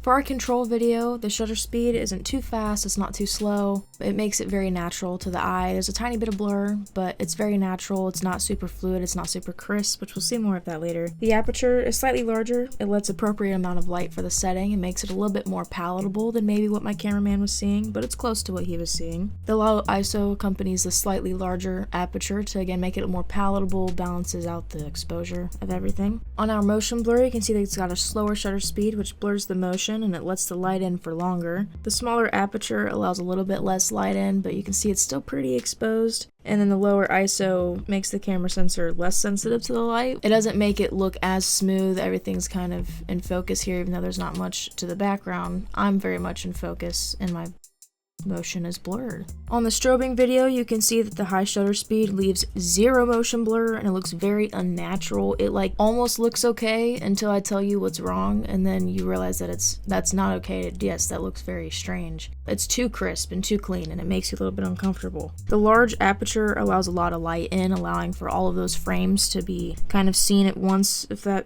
For our control video, the shutter speed isn't too fast, it's not too slow. It makes it very natural to the eye. There's a tiny bit of blur, but it's very natural. It's not super fluid, it's not super crisp, which we'll see more of that later. The aperture is slightly larger. It lets appropriate amount of light for the setting and makes it a little bit more palatable than maybe what my cameraman was seeing, but it's close to what he was seeing. The low ISO accompanies the slightly larger aperture to again make it more palatable, balances out the exposure of everything. On our motion blur, you can see that it's got a slower shutter speed, which blurs the motion and it lets the light in for longer. The smaller aperture allows a little bit less light in, but you can see it's still pretty exposed. And then the lower ISO makes the camera sensor less sensitive to the light. It doesn't make it look as smooth. Everything's kind of in focus here, even though there's not much to the background. I'm very much in focus and my motion is blurred. On the strobing video, you can see that the high shutter speed leaves zero motion blur and it looks very unnatural. It like almost looks okay until I tell you what's wrong, and then you realize that that's not okay. Yes, that looks very strange. It's too crisp and too clean and it makes you a little bit uncomfortable. The large aperture allows a lot of light in, allowing for all of those frames to be kind of seen at once, if that,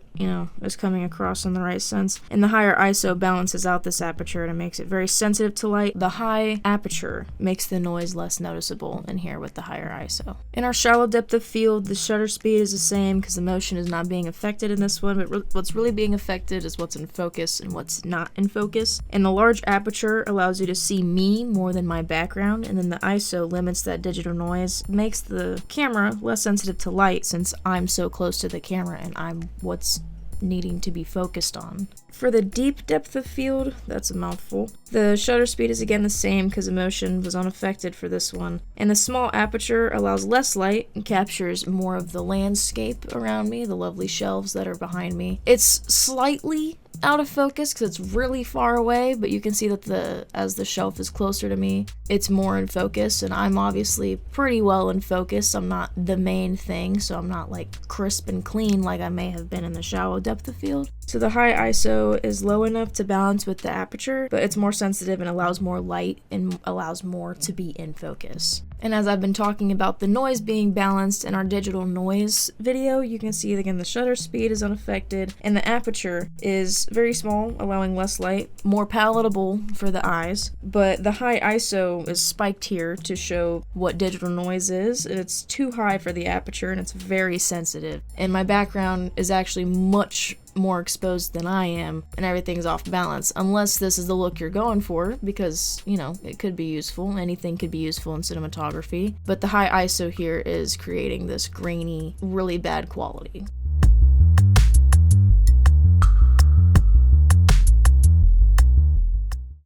is coming across in the right sense. And the higher ISO balances out this aperture and it makes it very sensitive to light. The high aperture makes the noise less noticeable in here with the higher ISO. In our shallow depth of field, the shutter speed is the same because the motion is not being affected in this one, but what's really being affected is what's in focus and what's not in focus. And the large aperture allows you to see me more than my background, and then the ISO limits that digital noise, makes the camera less sensitive to light since I'm so close to the camera and I'm what's needing to be focused on. For the deep depth of field, that's a mouthful, the shutter speed is again the same because the motion was unaffected for this one. And the small aperture allows less light and captures more of the landscape around me, the lovely shelves that are behind me. It's slightly out of focus because it's really far away, but you can see that as the shelf is closer to me, it's more in focus, and I'm obviously pretty well in focus. I'm not the main thing, so I'm not like crisp and clean like I may have been in the shallow depth of field. So the high ISO is low enough to balance with the aperture, but it's more sensitive and allows more light and allows more to be in focus. And as I've been talking about the noise being balanced in our digital noise video, you can see again the shutter speed is unaffected and the aperture is very small, allowing less light, more palatable for the eyes. But the high ISO is spiked here to show what digital noise is, and it's too high for the aperture and it's very sensitive. And my background is actually much more exposed than I am, and everything's off balance, unless this is the look you're going for, because, it could be useful. Anything could be useful in cinematography, but the high ISO here is creating this grainy, really bad quality.